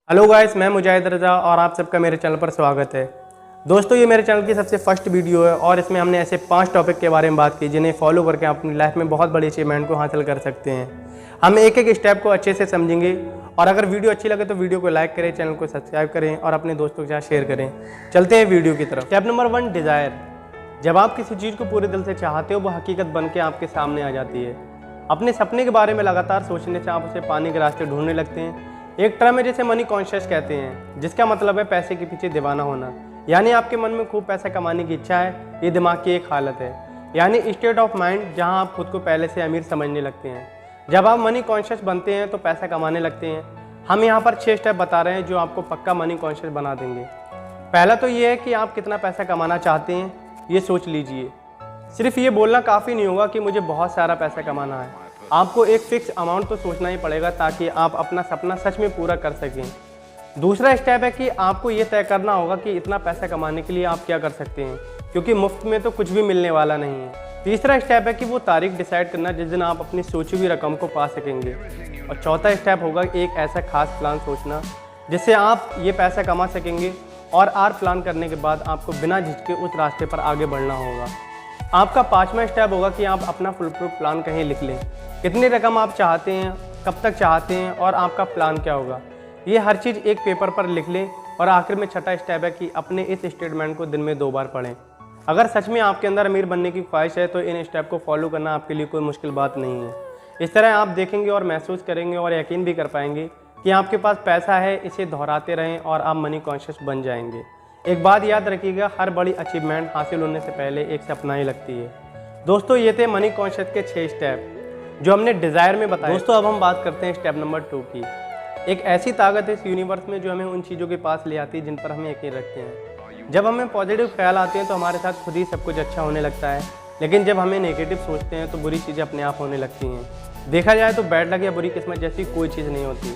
Hello guys, मैं मुजाहिद रज़ा और आप सबका मेरे चैनल पर स्वागत है। दोस्तों, ये मेरे चैनल की सबसे फर्स्ट वीडियो है और इसमें हमने ऐसे 5 टॉपिक के बारे में बात की जिन्हें फॉलो करके आप अपनी लाइफ में बहुत बड़ी अचीवमेंट को हासिल कर सकते हैं। हम एक एक स्टेप को अच्छे से समझेंगे और अगर वीडियो अच्छी लगे तो वीडियो को लाइक करें, चैनल को सब्सक्राइब करें और अपने दोस्तों के साथ शेयर करें। चलते हैं वीडियो की तरफ। Step number 1, desire. जब आप किसी चीज़ को पूरे दिल से चाहते हो, वो हकीकत बन के आपके सामने आ जाती है। अपने सपने के बारे में लगातार सोचने से आप उसे पाने के रास्ते ढूंढने लगते हैं। एक टर्म है जिसे मनी कॉन्शियस कहते हैं, जिसका मतलब है पैसे के पीछे दीवाना होना। यानी आपके मन में खूब पैसा कमाने की इच्छा है। ये दिमाग की एक हालत है, यानी स्टेट ऑफ माइंड, जहां आप खुद को पहले से अमीर समझने लगते हैं। जब आप मनी कॉन्शियस बनते हैं तो पैसा कमाने लगते हैं। हम यहाँ पर 6 स्टेप बता रहे हैं जो आपको पक्का मनी कॉन्शियस बना देंगे। पहला तो ये है कि आप कितना पैसा कमाना चाहते हैं, ये सोच लीजिए। सिर्फ ये बोलना काफ़ी नहीं होगा कि मुझे बहुत सारा पैसा कमाना है। आपको एक फिक्स अमाउंट तो सोचना ही पड़ेगा ताकि आप अपना सपना सच में पूरा कर सकें। दूसरा स्टेप है कि आपको ये तय करना होगा कि इतना पैसा कमाने के लिए आप क्या कर सकते हैं, क्योंकि मुफ्त में तो कुछ भी मिलने वाला नहीं है। तीसरा स्टेप है कि वो तारीख डिसाइड करना जिस दिन आप अपनी सोची हुई रकम को पा सकेंगे। और चौथा स्टेप होगा एक ऐसा खास प्लान सोचना जिससे आप ये पैसा कमा सकेंगे। और प्लान करने के बाद आपको बिना झिझके उस रास्ते पर आगे बढ़ना होगा। आपका 5वां स्टेप होगा कि आप अपना फुल प्रूफ प्लान कहीं लिख लें। कितनी रकम आप चाहते हैं, कब तक चाहते हैं और आपका प्लान क्या होगा, ये हर चीज़ एक पेपर पर लिख लें। और आखिर में छठा स्टेप है कि अपने इस स्टेटमेंट को दिन में 2 बार पढ़ें। अगर सच में आपके अंदर अमीर बनने की ख्वाहिश है तो इन स्टेप को फॉलो करना आपके लिए कोई मुश्किल बात नहीं है। इस तरह आप देखेंगे और महसूस करेंगे और यकीन भी कर पाएंगे कि आपके पास पैसा है। इसे दोहराते रहें और आप मनी कॉन्शियस बन जाएंगे। एक बात याद रखिएगा, हर बड़ी अचीवमेंट हासिल होने से पहले एक सपना ही लगती है। दोस्तों, ये थे मनी कॉन्शियस के 6 स्टेप जो हमने डिज़ायर में बताया। दोस्तों, अब हम बात करते हैं स्टेप नंबर 2 की। एक ऐसी ताकत है इस यूनिवर्स में जो हमें उन चीज़ों के पास ले आती है जिन पर हम यकीन रखते हैं। जब हमें पॉजिटिव ख्याल आते हैं तो हमारे साथ खुद ही सब कुछ अच्छा होने लगता है, लेकिन जब हमें नेगेटिव सोचते हैं तो बुरी चीज़ें अपने आप होने लगती हैं। देखा जाए तो बैड लक या बुरी किस्मत जैसी कोई चीज़ नहीं होती,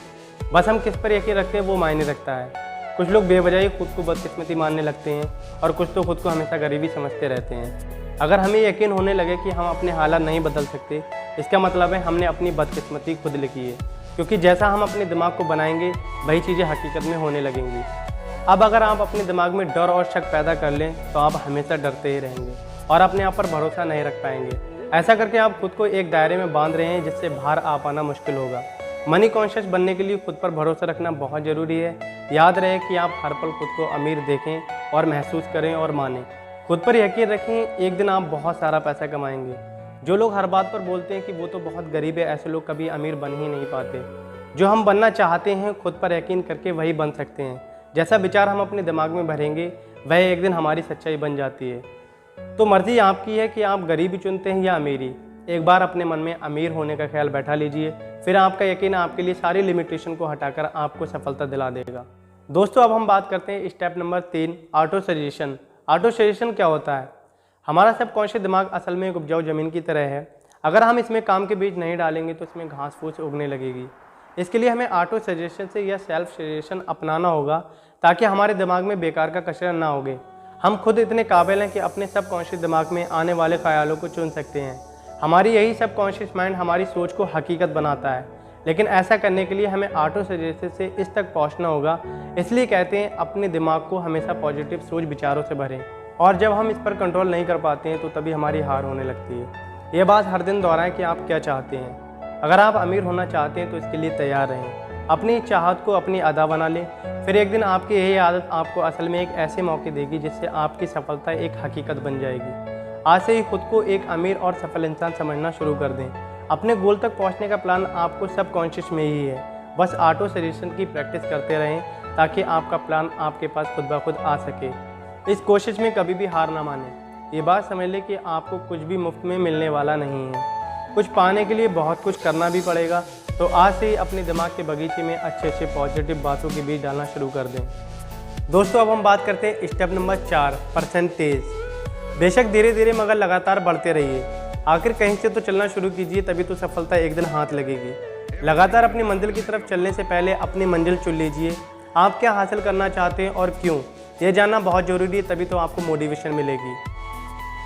बस हम किस पर यकीन रखते हैं वो मायने रखता है। कुछ लोग बेवजह ही खुद को बदकिस्मती मानने लगते हैं और कुछ तो खुद को हमेशा गरीबी समझते रहते हैं। अगर हमें यकीन होने लगे कि हम अपने हालात नहीं बदल सकते, इसका मतलब है हमने अपनी बदकिस्मती खुद लिखी है, क्योंकि जैसा हम अपने दिमाग को बनाएंगे वही चीज़ें हकीकत में होने लगेंगी। अब अगर आप अपने दिमाग में डर और शक पैदा कर लें तो आप हमेशा डरते ही रहेंगे और अपने आप पर भरोसा नहीं रख पाएंगे। ऐसा करके आप खुद को एक दायरे में बांध रहे हैं जिससे बाहर आ पाना मुश्किल होगा। मनी कॉन्शियस बनने के लिए खुद पर भरोसा रखना बहुत ज़रूरी है। याद रहे कि आप हर पल खुद को अमीर देखें और महसूस करें और मानें। खुद पर यकीन रखें, एक दिन आप बहुत सारा पैसा कमाएंगे। जो लोग हर बात पर बोलते हैं कि वो तो बहुत गरीब है, ऐसे लोग कभी अमीर बन ही नहीं पाते। जो हम बनना चाहते हैं, खुद पर यकीन करके वही बन सकते हैं। जैसा विचार हम अपने दिमाग में भरेंगे वह एक दिन हमारी सच्चाई बन जाती है। तो मर्जी आपकी है कि आप गरीबी चुनते हैं या अमीरी। एक बार अपने मन में अमीर होने का ख्याल बैठा लीजिए, फिर आपका यकीन आपके लिए सारी लिमिटेशन को हटाकर आपको सफलता दिला देगा। दोस्तों, अब हम बात करते हैं step number 3, auto suggestion. Auto suggestion क्या होता है? हमारा सबकॉन्शियस दिमाग असल में एक उपजाऊ ज़मीन की तरह है। अगर हम इसमें काम के बीज नहीं डालेंगे तो इसमें घास फूस उगने लगेगी। इसके लिए हमें ऑटो सजेशन से या सेल्फ सजेशन अपनाना होगा ताकि हमारे दिमाग में बेकार का कचरा ना उगे। हम खुद इतने काबिल हैं कि अपने सबकॉन्शियस दिमाग में आने वाले ख्यालों को चुन सकते हैं। हमारी यही सबकॉन्शियस माइंड हमारी सोच को हकीकत बनाता है, लेकिन ऐसा करने के लिए हमें ऑटो सजेशन से इस तक पहुंचना होगा। इसलिए कहते हैं अपने दिमाग को हमेशा पॉजिटिव सोच विचारों से भरें, और जब हम इस पर कंट्रोल नहीं कर पाते हैं तो तभी हमारी हार होने लगती है। ये बात हर दिन दोहराएं कि आप क्या चाहते हैं। अगर आप अमीर होना चाहते हैं तो इसके लिए तैयार रहें। अपनी चाहत को अपनी अदा बना लें, फिर एक दिन आपकी यही आदत आपको असल में एक ऐसे मौके देगी जिससे आपकी सफलता एक हकीकत बन जाएगी। आज से ही खुद को एक अमीर और सफल इंसान समझना शुरू कर दें। अपने गोल तक पहुंचने का प्लान आपको सबकॉन्शियस में ही है। बस ऑटो सजेशन की प्रैक्टिस करते रहें ताकि आपका प्लान आपके पास खुद ब खुद आ सके। इस कोशिश में कभी भी हार ना मानें। ये बात समझ लें कि आपको कुछ भी मुफ्त में मिलने वाला नहीं है। कुछ पाने के लिए बहुत कुछ करना भी पड़ेगा। तो आज से ही अपने दिमाग के बगीचे में अच्छे पॉजिटिव बातों के बीज डालना शुरू कर दें। दोस्तों, अब हम बात करते हैं स्टेप नंबर 4, परसेंटेज। बेशक धीरे धीरे मगर लगातार बढ़ते रहिए। आखिर कहीं से तो चलना शुरू कीजिए, तभी तो सफलता एक दिन हाथ लगेगी। लगातार अपनी मंजिल की तरफ चलने से पहले अपनी मंजिल चुन लीजिए। आप क्या हासिल करना चाहते हैं और क्यों, ये जानना बहुत ज़रूरी है, तभी तो आपको मोटिवेशन मिलेगी।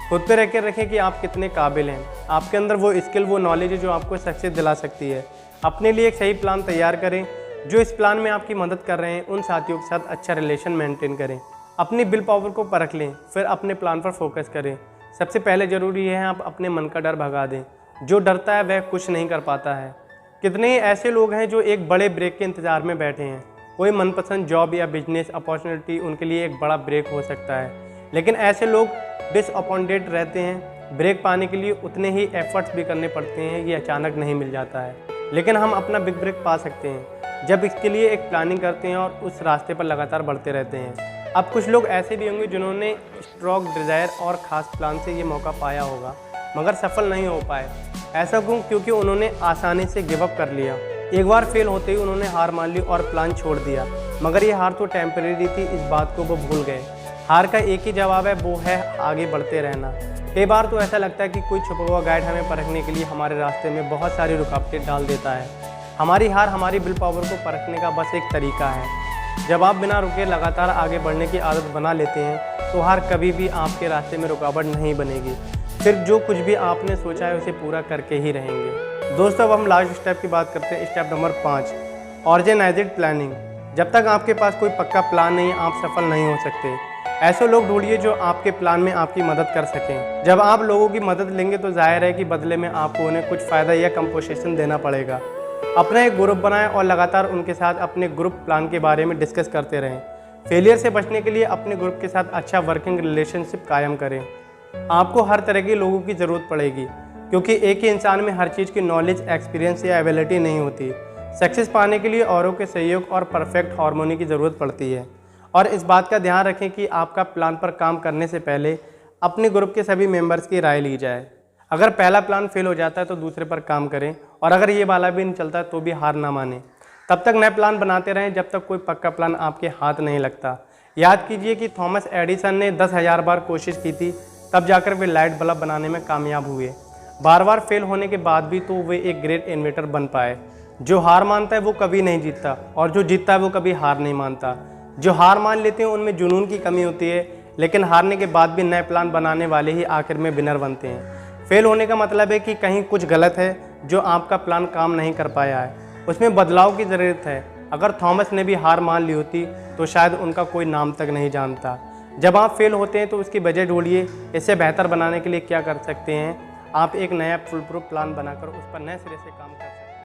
खुद पे रख के रखें कि आप कितने काबिल हैं। आपके अंदर वो स्किल, वो नॉलेज है जो आपको सक्सेस दिला सकती है। अपने लिए एक सही प्लान तैयार करें, जो इस प्लान में आपकी मदद कर रहे हैं उन साथियों के साथ अच्छा रिलेशन मेंटेन करें। अपनी विल पावर को परख लें, फिर अपने प्लान पर फोकस करें। सबसे पहले ज़रूरी है आप अपने मन का डर भगा दें। जो डरता है वह कुछ नहीं कर पाता है। कितने ही ऐसे लोग हैं जो एक बड़े ब्रेक के इंतज़ार में बैठे हैं। कोई मनपसंद जॉब या बिजनेस अपॉर्चुनिटी उनके लिए एक बड़ा ब्रेक हो सकता है, लेकिन ऐसे लोग डिसअपॉइंटेड रहते हैं। ब्रेक पाने के लिए उतने ही एफर्ट्स भी करने पड़ते हैं, ये अचानक नहीं मिल जाता है। लेकिन हम अपना बिग ब्रेक पा सकते हैं जब इसके लिए एक प्लानिंग करते हैं और उस रास्ते पर लगातार बढ़ते रहते हैं। अब कुछ लोग ऐसे भी होंगे जिन्होंने स्ट्रॉन्ग डिज़ायर और ख़ास प्लान से ये मौका पाया होगा मगर सफल नहीं हो पाए। ऐसा क्यों? क्योंकि उन्होंने आसानी से गिव अप कर लिया। एक बार फेल होते ही उन्होंने हार मान ली और प्लान छोड़ दिया। मगर ये हार तो टेम्परेरी थी, इस बात को वो भूल गए। हार का एक ही जवाब है, वो है आगे बढ़ते रहना। कई बार तो ऐसा लगता है कि कोई छुपा हुआ गाइड हमें परखने के लिए हमारे रास्ते में बहुत सारी रुकावटें डाल देता है। हमारी हार हमारी विल पावर को परखने का बस एक तरीका है। जब आप बिना रुके लगातार आगे बढ़ने की आदत बना लेते हैं तो हार कभी भी आपके रास्ते में रुकावट नहीं बनेगी। फिर जो कुछ भी आपने सोचा है उसे पूरा करके ही रहेंगे। दोस्तों, अब हम लास्ट स्टेप की बात करते हैं। Step number 5, organised planning. जब तक आपके पास कोई पक्का प्लान नहीं, आप सफल नहीं हो सकते। ऐसे लोग ढूंढिए जो आपके प्लान में आपकी मदद कर सकें। जब आप लोगों की मदद लेंगे तो जाहिर है कि बदले में आपको उन्हें कुछ फ़ायदा या कंपोजिशन देना पड़ेगा। अपना एक ग्रुप बनाएं और लगातार उनके साथ अपने ग्रुप प्लान के बारे में डिस्कस करते रहें। फेलियर से बचने के लिए अपने ग्रुप के साथ अच्छा वर्किंग रिलेशनशिप कायम करें। आपको हर तरह के लोगों की ज़रूरत पड़ेगी, क्योंकि एक ही इंसान में हर चीज़ की नॉलेज, एक्सपीरियंस या एबिलिटी नहीं होती। सक्सेस पाने के लिए औरों के सहयोग और परफेक्ट हार्मोनी की ज़रूरत पड़ती है। और इस बात का ध्यान रखें कि आपका प्लान पर काम करने से पहले अपने ग्रुप के सभी मेंबर्स की राय ली जाए। अगर पहला प्लान फेल हो जाता है तो दूसरे पर काम करें, और अगर ये वाला भी नहीं चलता तो भी हार ना मानें। तब तक नए प्लान बनाते रहें जब तक कोई पक्का प्लान आपके हाथ नहीं लगता। याद कीजिए कि थॉमस एडिसन ने 10,000 बार कोशिश की थी, तब जाकर वे लाइट बल्ब बनाने में कामयाब हुए। बार बार फेल होने के बाद भी तो वे एक ग्रेट इन्वेंटर बन पाए। जो हार मानता है वो कभी नहीं जीतता, और जो जीतता है वो कभी हार नहीं मानता। जो हार मान लेते हैं उनमें जुनून की कमी होती है, लेकिन हारने के बाद भी नए प्लान बनाने वाले ही आखिर में विनर बनते हैं। फेल होने का मतलब है कि कहीं कुछ गलत है, जो आपका प्लान काम नहीं कर पाया है, उसमें बदलाव की ज़रूरत है। अगर थॉमस ने भी हार मान ली होती तो शायद उनका कोई नाम तक नहीं जानता। जब आप फेल होते हैं तो उसकी वजह ढूंढिए। इसे बेहतर बनाने के लिए क्या कर सकते हैं? आप एक नया फुल प्रूफ प्लान बनाकर उस पर नए सिरे से काम कर सकते हैं।